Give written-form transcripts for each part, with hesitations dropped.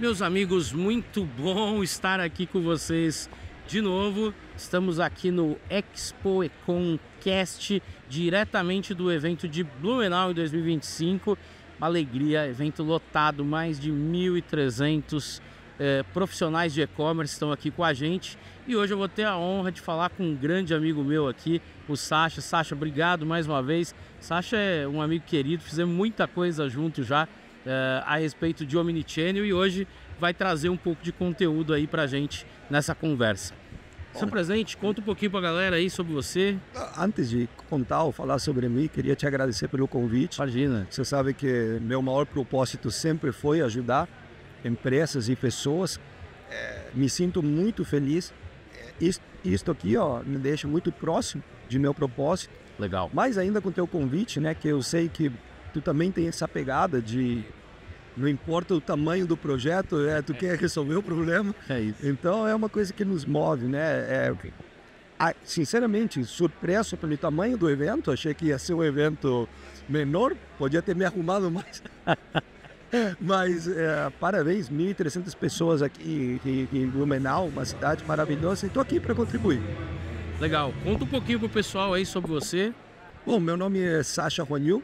Meus amigos, muito bom estar aqui com vocês de novo. Estamos aqui no Expo Econ Cast, diretamente do evento de Blumenau em 2025. Uma alegria, evento lotado, mais de 1.300 profissionais de e-commerce estão aqui com a gente. E hoje eu vou ter a honra de falar com um grande amigo meu aqui, o Sacha. Sacha, obrigado mais uma vez. Sacha é um amigo querido, fizemos muita coisa junto já a respeito de Omnichannel e hoje vai trazer um pouco de conteúdo aí pra gente nessa conversa. Seu presente, conta um pouquinho pra galera aí sobre você. Antes de contar ou falar sobre mim, queria te agradecer pelo convite. Imagina. Você sabe que meu maior propósito sempre foi ajudar empresas e pessoas. Me sinto muito feliz. Isto aqui, me deixa muito próximo de meu propósito. Legal. Mais ainda com teu convite, né, que eu sei que tu também tem essa pegada de não importa o tamanho do projeto, tu quer resolver o problema. É isso. Então é uma coisa que nos move, né? Sinceramente, surpreso pelo tamanho do evento, achei que ia ser um evento menor, podia ter me arrumado mais. Mas parabéns, 1.300 pessoas aqui em Blumenau, uma cidade maravilhosa, e estou aqui para contribuir. Legal, conta um pouquinho pro pessoal aí sobre você. Bom, meu nome é Sacha Ronil,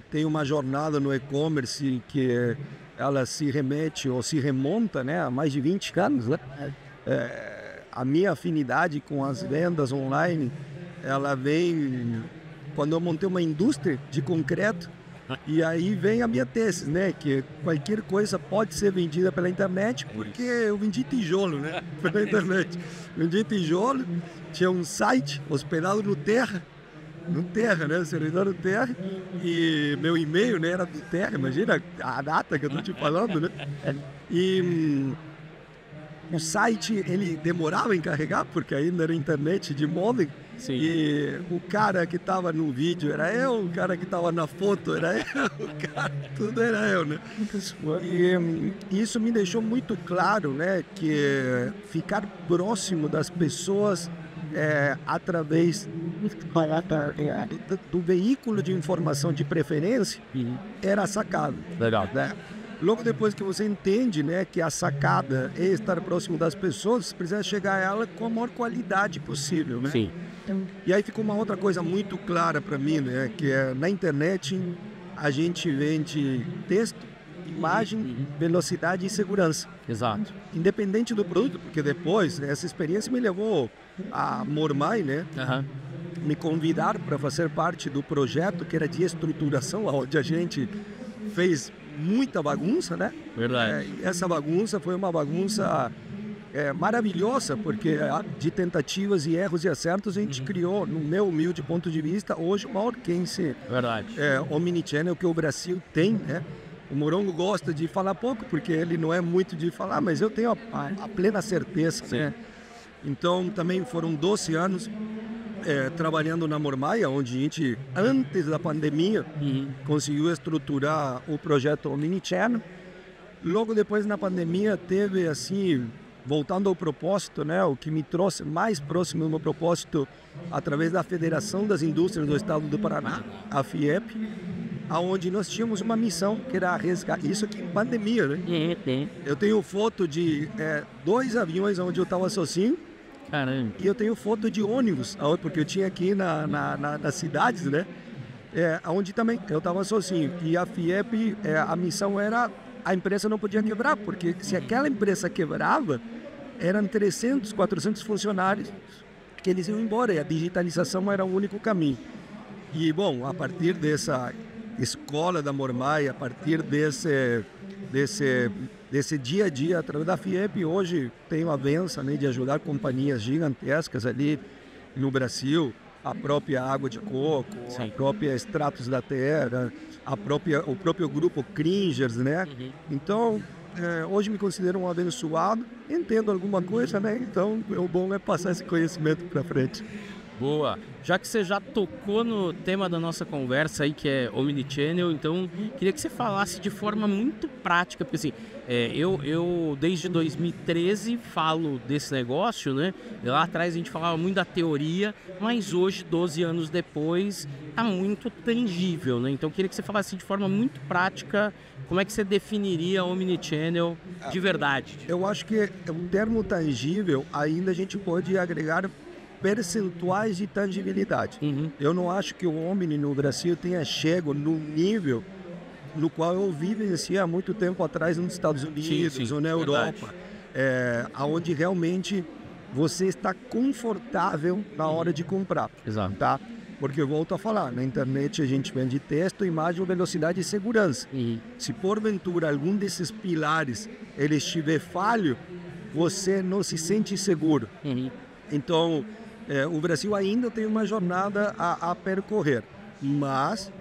tenho uma jornada no e-commerce que ela se remete ou se remonta, né, a mais de 20 anos, né? A minha afinidade com as vendas online, ela vem quando eu montei uma indústria de concreto. E aí vem a minha tese, né? Que qualquer coisa pode ser vendida pela internet, porque eu vendi tijolo, né? Pela internet. Vendi tijolo, tinha um site hospedado no Terra, né? Servidor no Terra. E meu e-mail, né, era do Terra, imagina a data que eu tô te falando, né? E o site, ele demorava em carregar, porque ainda era internet de modem. Sim. E o cara que estava no vídeo era eu, o cara que estava na foto era eu, tudo era eu, né? E isso me deixou muito claro, né, que ficar próximo das pessoas através do veículo de informação de preferência era sacado. Legal. Né? Logo depois que você entende, né, que a sacada é estar próximo das pessoas, você precisa chegar a ela com a maior qualidade possível, né? Sim. E aí ficou uma outra coisa muito clara para mim, né, que na internet a gente vende texto, imagem, velocidade e segurança. Exato. Independente do produto, porque depois essa experiência me levou a Mormai, né? Me convidar para fazer parte do projeto que era de estruturação, onde a gente fez muita bagunça, né? Verdade. Essa bagunça foi uma bagunça maravilhosa, porque de tentativas e erros e acertos a gente criou, no meu humilde ponto de vista, hoje o maior case Omnichannel que o Brasil tem, né? O Morongo gosta de falar pouco, porque ele não é muito de falar, mas eu tenho a plena certeza, né? Então também foram 12 anos trabalhando na Mormaia, onde a gente, antes da pandemia, conseguiu estruturar o projeto Omnichannel. Logo depois, na pandemia, teve assim, voltando ao propósito, né, o que me trouxe mais próximo do meu propósito, através da Federação das Indústrias do Estado do Paraná, a FIEP, aonde nós tínhamos uma missão que era resgatar, isso aqui em pandemia, né? Eu tenho foto de 2 aviões onde eu estava sozinho. Caramba. E eu tenho foto de ônibus, porque eu tinha aqui nas cidades, né? Onde também eu estava sozinho. E a FIEP, a missão era, a empresa não podia quebrar, porque se aquela empresa quebrava, eram 300, 400 funcionários que eles iam embora, e a digitalização era o único caminho. E, bom, a partir dessa escola da Mormai, a partir desse dia a dia, através da FIEP, hoje tenho a benção, né, de ajudar companhias gigantescas ali no Brasil, a própria Água de Coco, a própria Extratos da Terra, o próprio grupo Cringers, né? Então, hoje me considero um abençoado, entendo alguma coisa, né? Então, o bom é passar esse conhecimento para frente. Boa. Já que você já tocou no tema da nossa conversa aí, que é Omnichannel, então queria que você falasse de forma muito prática, porque assim, eu desde 2013 falo desse negócio, né? Lá atrás a gente falava muito da teoria, mas hoje, 12 anos depois, tá muito tangível, né? Então queria que você falasse de forma muito prática como é que você definiria Omnichannel de verdade? Eu acho que o termo tangível ainda a gente pode agregar percentuais de tangibilidade. Eu não acho que o Omni no Brasil tenha chegado no nível no qual eu vivenciei há muito tempo atrás nos Estados Unidos ou na Europa, onde realmente você está confortável na hora de comprar. Exato. Tá? Porque eu volto a falar, na internet a gente vende texto, imagem, velocidade e segurança. Se porventura algum desses pilares ele estiver falho, você não se sente seguro. Então, o Brasil ainda tem uma jornada a percorrer, mas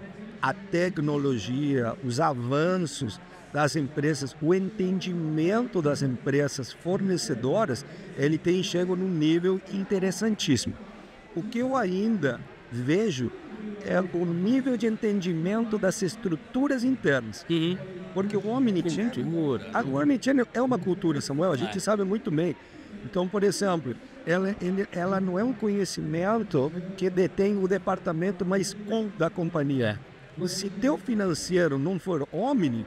a tecnologia, os avanços das empresas, o entendimento das empresas fornecedoras, ele tem chegado num nível interessantíssimo. O que eu ainda vejo é o nível de entendimento das estruturas internas. Porque o Omnichannel é uma cultura, Samuel, a gente sabe muito bem. Então, por exemplo, ela não é um conhecimento que detém o departamento mais da companhia. Se teu financeiro não for Omni,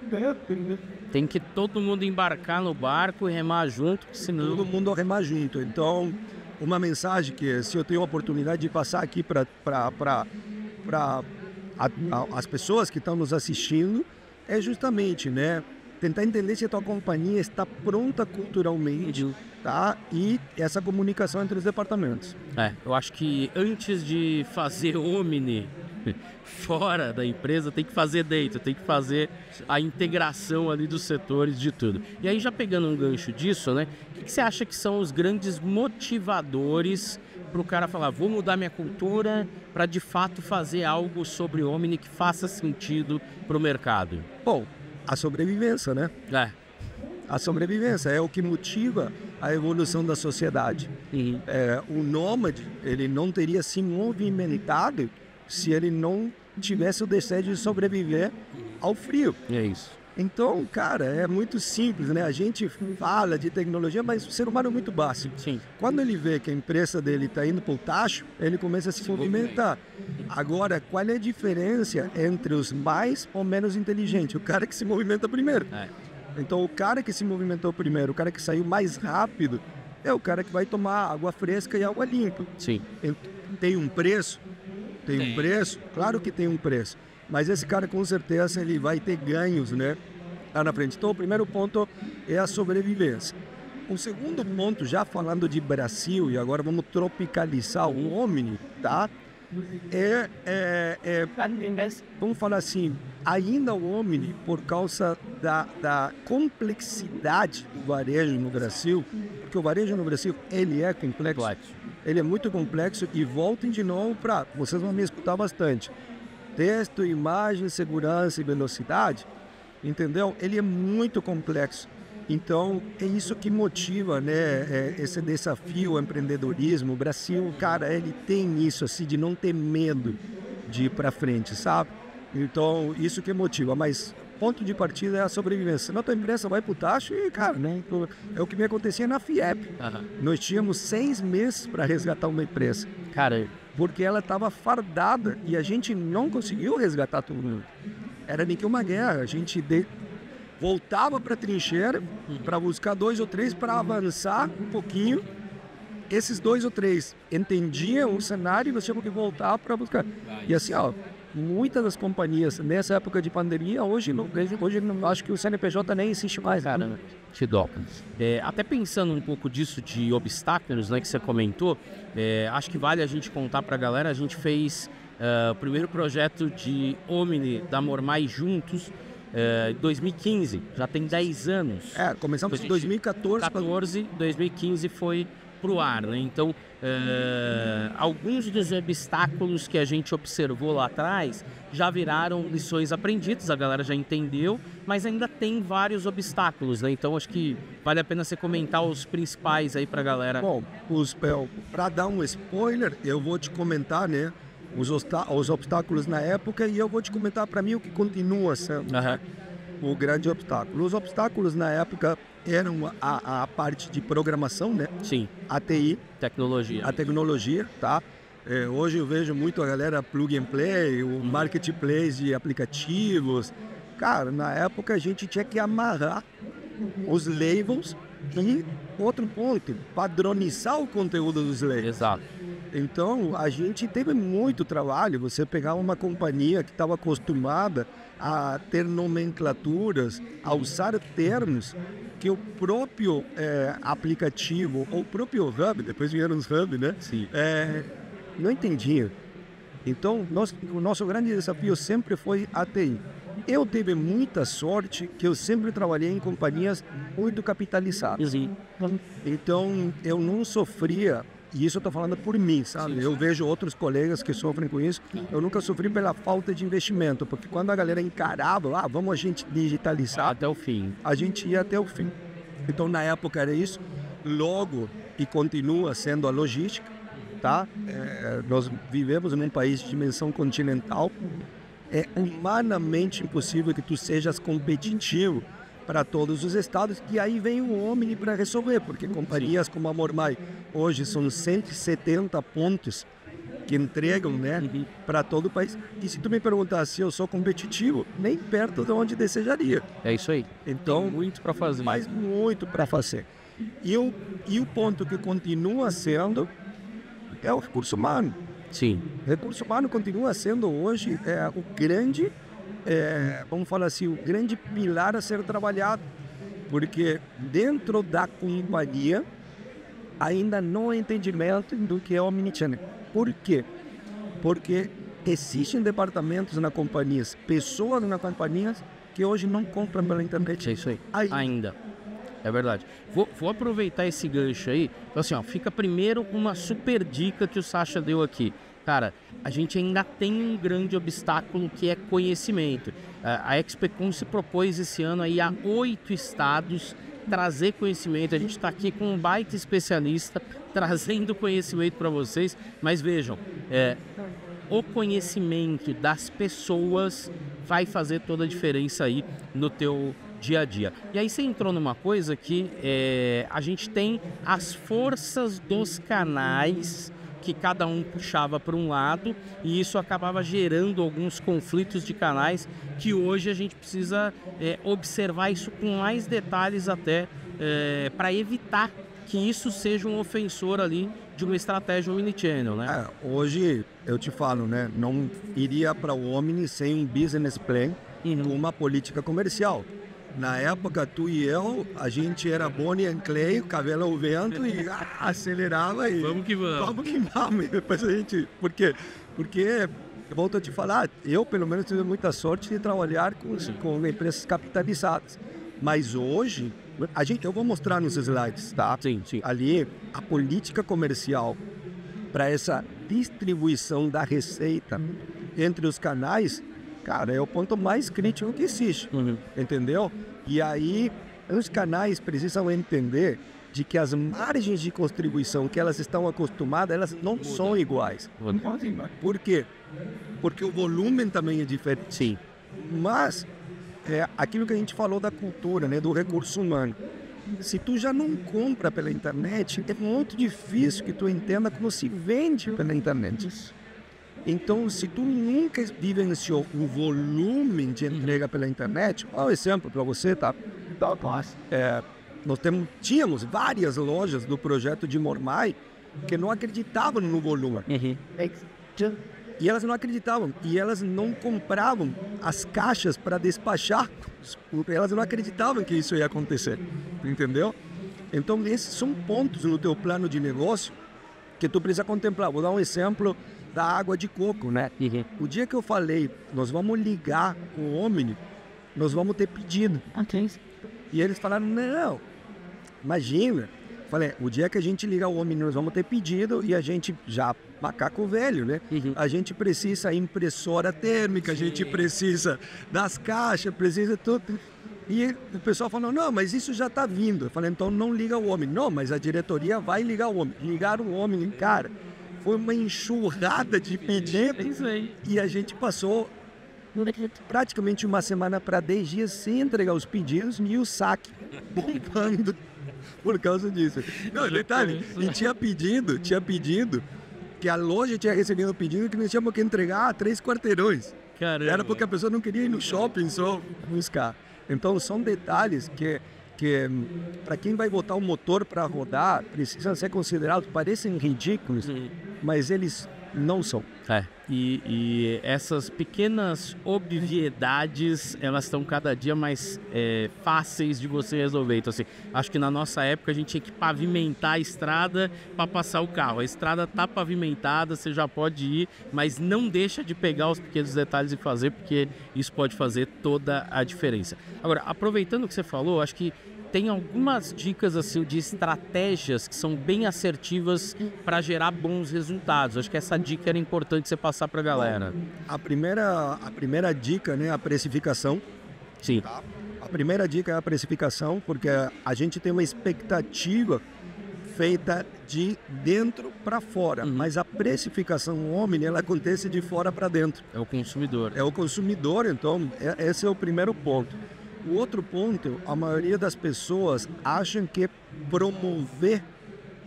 tem que todo mundo embarcar no barco e remar junto, senão... Todo mundo remar junto. Então, uma mensagem que, se eu tenho a oportunidade de passar aqui para as pessoas que estão nos assistindo, é justamente, né, tentar entender se a tua companhia está pronta culturalmente, tá? E essa comunicação entre os departamentos. Eu acho que antes de fazer Omni fora da empresa, tem que fazer dentro, tem que fazer a integração ali dos setores de tudo. E aí, já pegando um gancho disso, né? O que você acha que são os grandes motivadores para o cara falar, vou mudar minha cultura para de fato fazer algo sobre Omni que faça sentido para o mercado? Bom, a sobrevivência, né? A sobrevivência é o que motiva a evolução da sociedade. O nômade, ele não teria se movimentado se ele não tivesse o desejo de sobreviver ao frio. É isso. Então, cara, é muito simples, né? A gente fala de tecnologia, mas o ser humano é muito básico. Sim. Quando ele vê que a empresa dele está indo para o tacho, ele começa a se movimentar. Agora, qual é a diferença entre os mais ou menos inteligentes? O cara que se movimenta primeiro. Então, o cara que se movimentou primeiro, o cara que saiu mais rápido, é o cara que vai tomar água fresca e água limpa. Sim. Tem um preço? Tem um preço? Claro que tem um preço. Mas esse cara, com certeza, ele vai ter ganhos, né? Lá na frente. Então, o primeiro ponto é a sobrevivência. O segundo ponto, já falando de Brasil, e agora vamos tropicalizar o Omni, tá? Vamos falar assim, ainda o Omni, por causa da complexidade do varejo no Brasil, porque o varejo no Brasil, ele é complexo. Ele é muito complexo e voltem de novo para... Vocês vão me escutar bastante. Texto, imagem, segurança e velocidade, entendeu? Ele é muito complexo. Então, é isso que motiva, né, esse desafio ao empreendedorismo. O Brasil, cara, ele tem isso, assim, de não ter medo de ir para frente, sabe? Então, isso que motiva. Mas ponto de partida é a sobrevivência. Senão a tua empresa vai pro tacho e, cara, né, é o que me acontecia na FIEP. Nós tínhamos 6 meses para resgatar uma empresa. Cara, porque ela estava fardada e a gente não conseguiu resgatar todo mundo. Era nem que uma guerra. A gente voltava para a trincheira para buscar 2 ou 3 para avançar um pouquinho. Esses 2 ou 3 entendiam o cenário e nós tínhamos que voltar para buscar. E assim, ó, muitas das companhias nessa época de pandemia, hoje não acho que o CNPJ nem existe mais. Cara, te dó. Até pensando um pouco disso de obstáculos, né, que você comentou, acho que vale a gente contar para a galera. A gente fez o primeiro projeto de Omni da Mormai juntos em 2015, já tem 10 anos. Começamos em 2014. 2015 foi pro ar, né? Então, alguns dos obstáculos que a gente observou lá atrás já viraram lições aprendidas, a galera já entendeu, mas ainda tem vários obstáculos, né? Então, acho que vale a pena você comentar os principais aí pra galera. Bom, para dar um spoiler, eu vou te comentar, né, os obstáculos na época e eu vou te comentar para mim o que continua sendo o grande obstáculo. Os obstáculos na época eram a parte de programação, né? Sim. A TI. Tecnologia. A tecnologia, tá? Hoje eu vejo muito a galera plug and play, o marketplace de aplicativos. Cara, na época a gente tinha que amarrar os labels e, outro ponto, padronizar o conteúdo dos labels. Exato. Então, a gente teve muito trabalho. Você pegava uma companhia que estava acostumada a ter nomenclaturas, a usar termos que o próprio aplicativo, ou o próprio hub, depois vieram os hubs, né? Sim. Não entendia. Então, o nosso grande desafio sempre foi a TI. Eu tive muita sorte que eu sempre trabalhei em companhias muito capitalizadas. Então, eu não sofria, e isso eu estou falando por mim, sabe? Eu vejo outros colegas que sofrem com isso. Eu nunca sofri pela falta de investimento, porque quando a galera encarava, vamos a gente digitalizar, até o fim. A gente ia até o fim. Então, na época era isso. Logo, e continua sendo a logística, tá? Nós vivemos num país de dimensão continental. É humanamente impossível que tu sejas competitivo para todos os estados, e aí vem o Omni para resolver, porque companhias como a Mormai hoje são 170 pontos que entregam, né, para todo o país. E se tu me perguntar se eu sou competitivo, nem perto de onde desejaria. É isso aí. Então, tem muito para fazer. Mas muito para fazer. E o ponto que continua sendo é o recurso humano. Sim. O recurso humano continua sendo hoje o grande, vamos falar assim, o grande pilar a ser trabalhado, porque dentro da companhia ainda não há entendimento do que é o omnichannel. Por quê? Porque existem departamentos na companhias, pessoas na companhias que hoje não compram pela internet. É isso aí. Ainda. É verdade. Vou aproveitar esse gancho aí. Assim, fica primeiro uma super dica que o Sacha deu aqui. Cara, a gente ainda tem um grande obstáculo que é conhecimento. A Expecom se propôs esse ano aí a 8 estados trazer conhecimento. A gente está aqui com um baita especialista trazendo conhecimento para vocês. Mas vejam, o conhecimento das pessoas vai fazer toda a diferença aí no teu dia a dia. E aí você entrou numa coisa que a gente tem as forças dos canais que cada um puxava para um lado, e isso acabava gerando alguns conflitos de canais que hoje a gente precisa observar isso com mais detalhes até para evitar que isso seja um ofensor ali de uma estratégia omnichannel, né? Hoje, eu te falo, né? Não iria para o Omni sem um business plan com uma política comercial. Na época, tu e eu, a gente era Bonnie and Clyde, cabelo ao vento, e acelerava e... Vamos que vamos. Vamos que vamos. Depois a gente... Por quê? Porque, eu volto a te falar, eu pelo menos tive muita sorte de trabalhar com empresas capitalizadas. Mas hoje, eu vou mostrar nos slides, tá? Sim. Ali, a política comercial para essa distribuição da receita entre os canais, cara, é o ponto mais crítico que existe, entendeu? E aí, os canais precisam entender de que as margens de contribuição que elas estão acostumadas, elas não são iguais. Por quê? Porque o volume também é diferente. Sim. Mas, aquilo que a gente falou da cultura, né, do recurso humano. Se tu já não compra pela internet, é muito difícil que tu entenda como se vende pela internet. Então, se tu nunca vivenciou o volume de entrega pela internet, um exemplo para você, tá? Nós tínhamos várias lojas do projeto de Mormai que não acreditavam no volume. E elas não acreditavam. E elas não compravam as caixas para despachar. Elas não acreditavam que isso ia acontecer. Entendeu? Então, esses são pontos no teu plano de negócio que tu precisa contemplar. Vou dar um exemplo da água de coco, né? O dia que eu falei, nós vamos ligar o Omni, nós vamos ter pedido. E eles falaram, não, imagina. Falei, o dia que a gente ligar o Omni, nós vamos ter pedido, e a gente já, macaco velho, né? A gente precisa impressora térmica, a gente precisa das caixas, precisa tudo. E o pessoal falou, não, mas isso já está vindo. Eu falei, então não liga o Omni. Não, mas a diretoria vai ligar o Omni. Ligaram o Omni, cara. Foi uma enxurrada de pedidos e a gente passou praticamente uma semana para 10 dias sem entregar os pedidos e o saque bombando por causa disso. Não, detalhe, e tinha pedido que a loja tinha recebido o pedido que nós tínhamos que entregar a 3 quarteirões. Caramba. Era porque a pessoa não queria ir no shopping só buscar. Então, são detalhes que para quem vai botar o motor para rodar, precisam ser considerados, parecem ridículos, mas eles não são. E essas pequenas obviedades, elas estão cada dia mais fáceis de você resolver. Então, assim, acho que na nossa época a gente tinha que pavimentar a estrada para passar o carro. A estrada está pavimentada, você já pode ir, mas não deixa de pegar os pequenos detalhes e fazer, porque isso pode fazer toda a diferença. Agora, aproveitando o que você falou, acho que tem algumas dicas assim, de estratégias que são bem assertivas para gerar bons resultados. Acho que essa dica era importante você passar para a galera. A primeira dica, né, a precificação. Sim. Tá? A primeira dica é a precificação, porque a gente tem uma expectativa feita de dentro para fora, mas a precificação Omni, ela acontece de fora para dentro. É o consumidor. É o consumidor, então esse é o primeiro ponto. O outro ponto, a maioria das pessoas acham que promover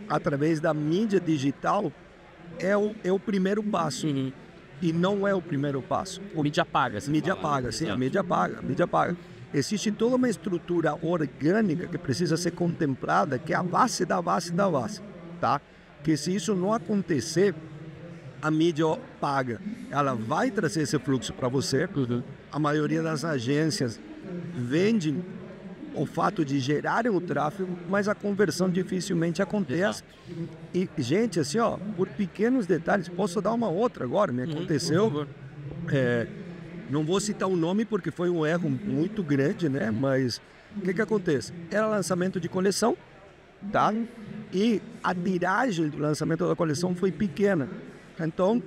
através da mídia digital é o primeiro passo. E não é o primeiro passo. Mídia paga. Mídia paga, sim, a mídia paga. Existe toda uma estrutura orgânica que precisa ser contemplada, que é a base da base da base, tá? Que se isso não acontecer, a mídia paga. Ela vai trazer esse fluxo para você. A maioria das agências vendem o fato de gerarem o tráfego, mas a conversão dificilmente acontece. E, gente, assim, ó, por pequenos detalhes, posso dar uma outra agora, me aconteceu, não vou citar o nome porque foi um erro muito grande, né, mas o que acontece? Era lançamento de coleção, tá? E a tiragem do lançamento da coleção foi pequena, então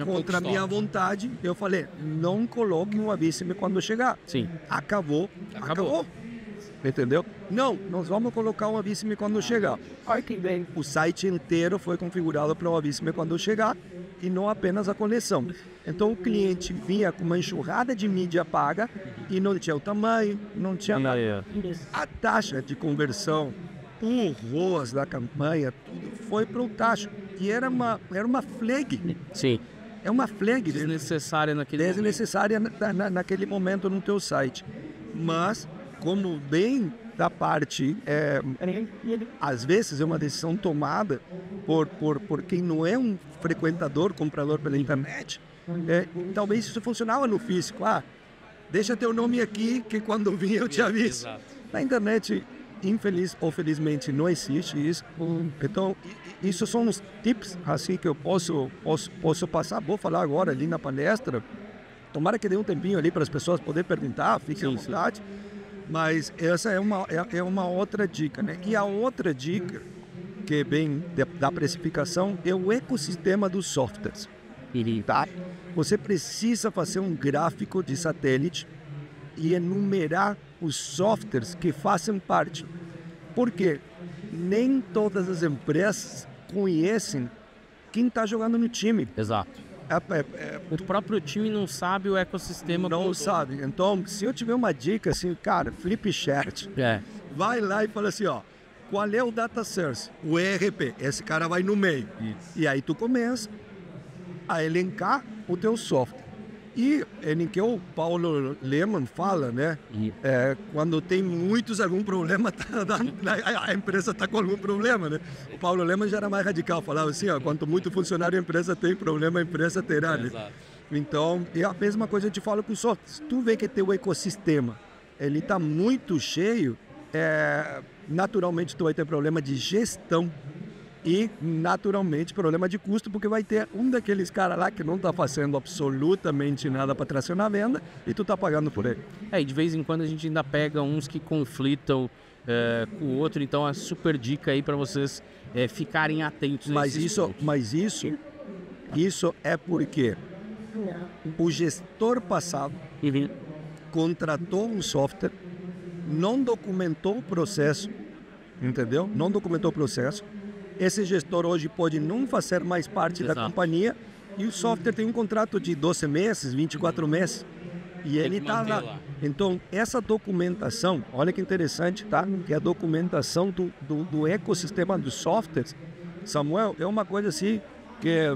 contra a minha vontade, eu falei, não coloque um avise-me quando chegar. Sim. Acabou. Entendeu? Não, nós vamos colocar um avise-me quando chegar. O site inteiro foi configurado para o avise-me quando chegar e não apenas a coleção. Então o cliente vinha com uma enxurrada de mídia paga e não tinha o tamanho, não tinha nada. A taxa de conversão, o ROAS da campanha, tudo foi para o taxa. E era uma flag. Sim. É uma flag. Desnecessária naquele momento no teu site. Mas, como bem da parte, às vezes é uma decisão tomada por quem não é um frequentador, comprador pela internet. Talvez isso funcionava no físico. Deixa teu nome aqui que quando vir eu te aviso. Na internet, infeliz ou felizmente, não existe isso. Então, isso são os tips assim que eu posso passar. Vou falar agora ali na palestra. Tomara que dê um tempinho ali para as pessoas poderem perguntar, fiquem à vontade. Mas essa é uma outra dica, né? E a outra dica, que vem da precificação, é o ecossistema dos softwares. Tá? Você precisa fazer um gráfico de satélite e enumerar os softwares que fazem parte. Porque nem todas as empresas conhecem quem está jogando no time. Exato. O próprio time não sabe o ecossistema. Não sabe. Então, se eu tiver uma dica assim, cara, Flipchart, vai lá e fala assim, ó, qual é o data source? O ERP. Esse cara vai no meio. Isso. E aí tu começa a elencar o teu software. E em que o Paulo Lemann fala, né? Quando tem muitos, algum problema, a empresa está com algum problema, né? O Paulo Lemann já era mais radical, falava assim, ó, quanto muito funcionário a empresa tem problema, a empresa terá, né? Então, é a mesma coisa que eu te falo com o software. Se tu vê que teu ecossistema, ele está muito cheio, naturalmente tu vai ter problema de gestão. E, naturalmente, problema de custo, porque vai ter um daqueles caras lá que não está fazendo absolutamente nada para tracionar a venda e tu está pagando por ele. E de vez em quando a gente ainda pega uns que conflitam com o outro, então é super dica aí para vocês ficarem atentos. Mas isso é porque o gestor passado contratou um software, não documentou o processo, entendeu? Não documentou o processo. Esse gestor hoje pode não fazer mais parte da companhia e o software tem um contrato de 12 meses, 24 meses e ele está lá. Então, essa documentação, olha que interessante, tá? Que a documentação do ecossistema dos softwares, Samuel, é uma coisa assim que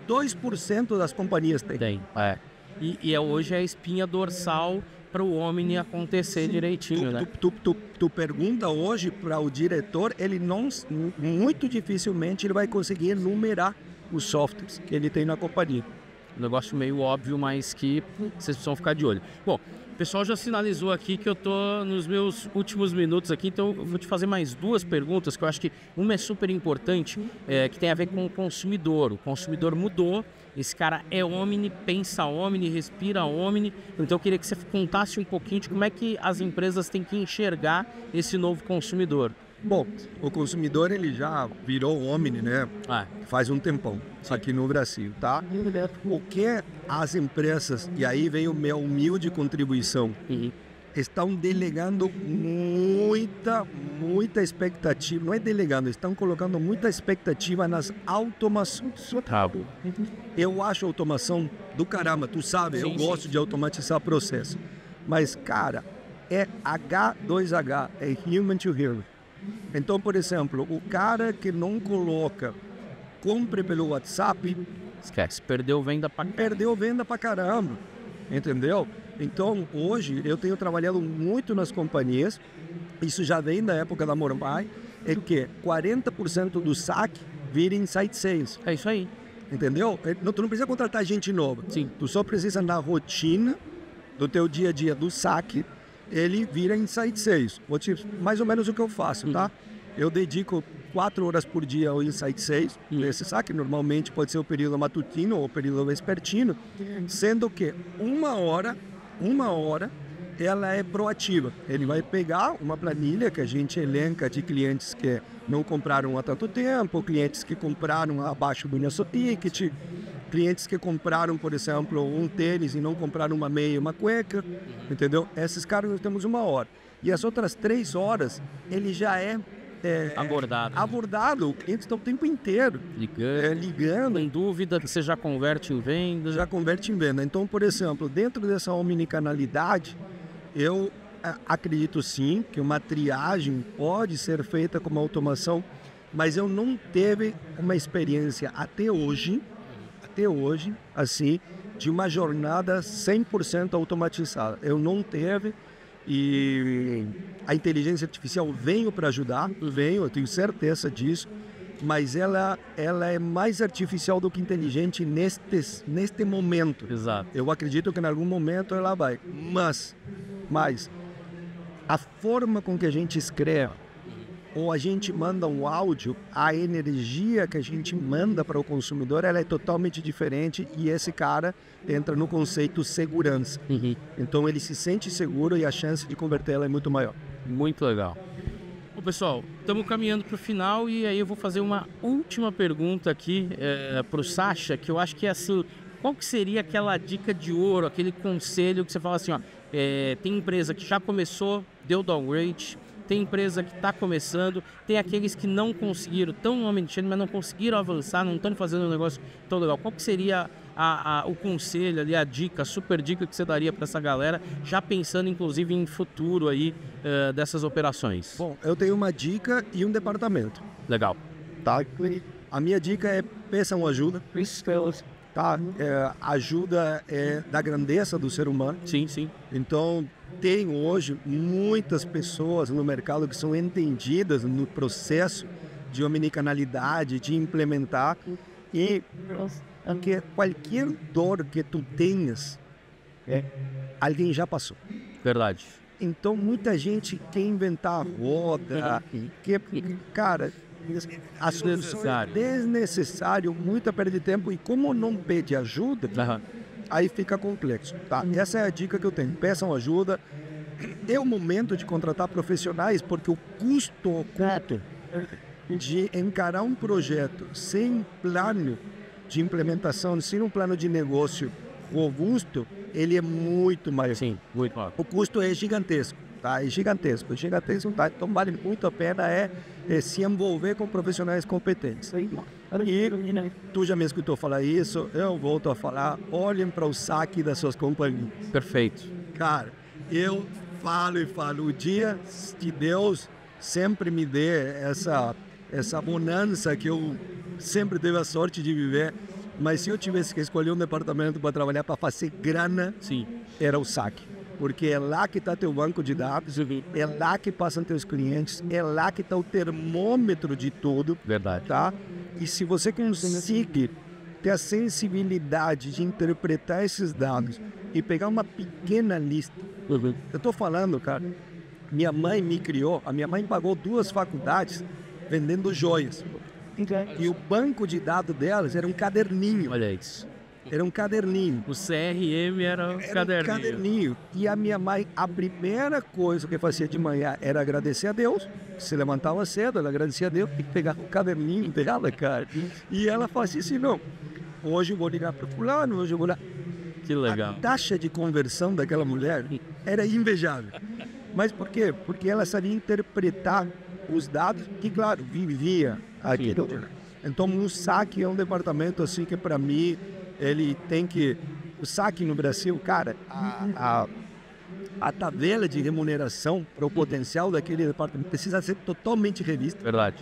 2% das companhias têm. Tem, E hoje é a espinha dorsal para o Omni acontecer direitinho, né? Tu pergunta hoje para o diretor, ele não, muito dificilmente ele vai conseguir enumerar os softwares que ele tem na companhia. Um negócio meio óbvio, mas que vocês precisam ficar de olho. Bom, o pessoal já sinalizou aqui que eu tô nos meus últimos minutos aqui, então eu vou te fazer mais duas perguntas, que eu acho que uma é super importante, que tem a ver com o consumidor. O consumidor mudou, esse cara é Omni, pensa Omni, respira Omni, então eu queria que você contasse um pouquinho de como é que as empresas têm que enxergar esse novo consumidor. Bom, o consumidor ele já virou Omni, né? Faz um tempão, aqui no Brasil, tá? O que as empresas, e aí vem a minha humilde contribuição, estão delegando muita expectativa, não é delegando, estão colocando muita expectativa nas automações. Eu acho a automação do caramba, tu sabe, eu gosto de automatizar processo, mas cara, é H2H, é Human to Human. Então, por exemplo, o cara que não coloca compre pelo WhatsApp, esquece, perdeu venda pra caramba, entendeu? Então, hoje, eu tenho trabalhado muito nas companhias, isso já vem da época da Mormai, é que 40% do saque vira Inside Sales. É isso aí. Entendeu? Tu não precisa contratar gente nova. Sim. Tu só precisa, na rotina do teu dia a dia do saque, ele vira Inside Sales. Vou te, mais ou menos o que eu faço, tá? Eu dedico 4 horas por dia ao Inside Sales, nesse saque, normalmente pode ser o período matutino ou o período vespertino, sendo que uma hora, ela é proativa. Ele vai pegar uma planilha que a gente elenca de clientes que não compraram há tanto tempo, clientes que compraram abaixo do nosso ticket, clientes que compraram, por exemplo, um tênis e não compraram uma meia e uma cueca, entendeu? Esses caras nós temos uma hora. E as outras 3 horas, ele já é abordado. O cliente está o tempo inteiro ligando. Em dúvida, você já converte em venda. Então, por exemplo, dentro dessa omnicanalidade, eu acredito sim que uma triagem pode ser feita com uma automação, mas eu não tive uma experiência até hoje, assim, de uma jornada 100% automatizada. Eu não teve, e a inteligência artificial veio para ajudar, eu tenho certeza disso, mas ela é mais artificial do que inteligente neste momento. Exato. Eu acredito que em algum momento ela vai, mas a forma com que a gente escreve, ou a gente manda um áudio, a energia que a gente manda para o consumidor, ela é totalmente diferente, e esse cara entra no conceito segurança. Então ele se sente seguro e a chance de converter ela é muito maior. Muito legal. Bom, pessoal, estamos caminhando para o final, e aí eu vou fazer uma última pergunta aqui para o Sacha, que eu acho que é assim, qual que seria aquela dica de ouro, aquele conselho que você fala assim, tem empresa que já começou, deu downgrade, tem empresa que está começando, tem aqueles que não conseguiram, estão no omnichannel, mas não conseguiram avançar, não estão fazendo um negócio tão legal. Qual que seria o conselho ali, a dica, a super dica que você daria para essa galera, já pensando inclusive em futuro aí dessas operações? Bom, eu tenho uma dica e um departamento. Legal. Tá? A minha dica é peçam ajuda. Tá? Ajuda da grandeza do ser humano. Sim, sim. Então, tem hoje muitas pessoas no mercado que são entendidas no processo de omnicanalidade, de implementar, e que qualquer dor que tu tenhas, alguém já passou. Verdade. Então, muita gente quer inventar roda, cara, a solução é desnecessário, muita perda de tempo, e como não pede ajuda, aí fica complexo, tá? Essa é a dica que eu tenho. Peçam ajuda. É o momento de contratar profissionais, porque o custo de encarar um projeto sem plano de implementação, sem um plano de negócio robusto, ele é muito maior. Sim, muito maior. O custo é gigantesco, tá? É gigantesco, tá? Então vale muito a pena se envolver com profissionais competentes. E tu já me escutou falar isso, eu volto a falar, olhem para o saque das suas companhias. Perfeito. Cara, eu falo, o dia que Deus sempre me dê essa bonança que eu sempre tive a sorte de viver. Mas se eu tivesse que escolher um departamento para trabalhar, para fazer grana, sim, era o saque. Porque é lá que está teu banco de dados, é lá que passam teus clientes, é lá que está o termômetro de tudo. Verdade. Tá? E se você consegue ter a sensibilidade de interpretar esses dados e pegar uma pequena lista. Eu estou falando, cara, minha mãe me criou, a minha mãe pagou 2 faculdades vendendo joias. E o banco de dados delas era um caderninho. Olha isso. Era um caderninho. O CRM era um caderninho. E a minha mãe, a primeira coisa que fazia de manhã era agradecer a Deus. Se levantava cedo, ela agradecia a Deus e pegava o caderninho dela, cara. E ela fazia assim, não, hoje eu vou ligar para fulano, hoje eu vou lá. Que legal. A taxa de conversão daquela mulher era invejável. Mas por quê? Porque ela sabia interpretar os dados e, claro, vivia aquilo. Então, o saque é um departamento assim que, para mim, ele tem que... O saque no Brasil, cara, a tabela de remuneração para o potencial daquele departamento precisa ser totalmente revista. Verdade.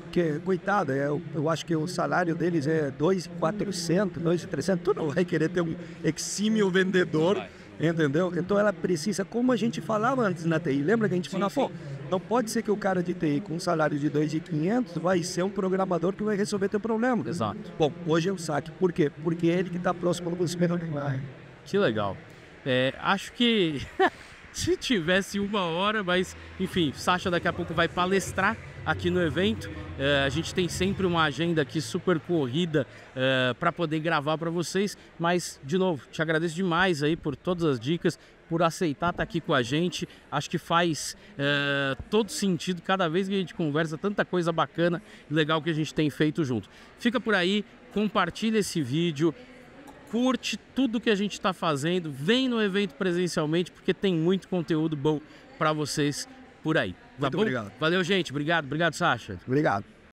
Porque, coitada, eu acho que o salário deles é 2.400, 2.300. Tu não vai querer ter um exímio vendedor, entendeu? Então ela precisa, como a gente falava antes na TI, lembra que a gente falava, pô, não pode ser que o cara de TI com um salário de 2.500 vai ser um programador que vai resolver teu problema. Exato. Bom, hoje é o saque. Por quê? Porque é ele que está próximo do consumidor. Que legal. Acho que se tivesse 1 hora, mas enfim, Sacha daqui a pouco vai palestrar aqui no evento. A gente tem sempre uma agenda aqui super corrida para poder gravar para vocês, mas de novo, te agradeço demais aí por todas as dicas, por aceitar estar aqui com a gente. Acho que faz todo sentido, cada vez que a gente conversa, tanta coisa bacana e legal que a gente tem feito junto. Fica por aí, compartilha esse vídeo, curte tudo que a gente está fazendo, vem no evento presencialmente, porque tem muito conteúdo bom para vocês por aí. Tá Muito bom? obrigado. Valeu, gente. Obrigado, Sacha. Obrigado.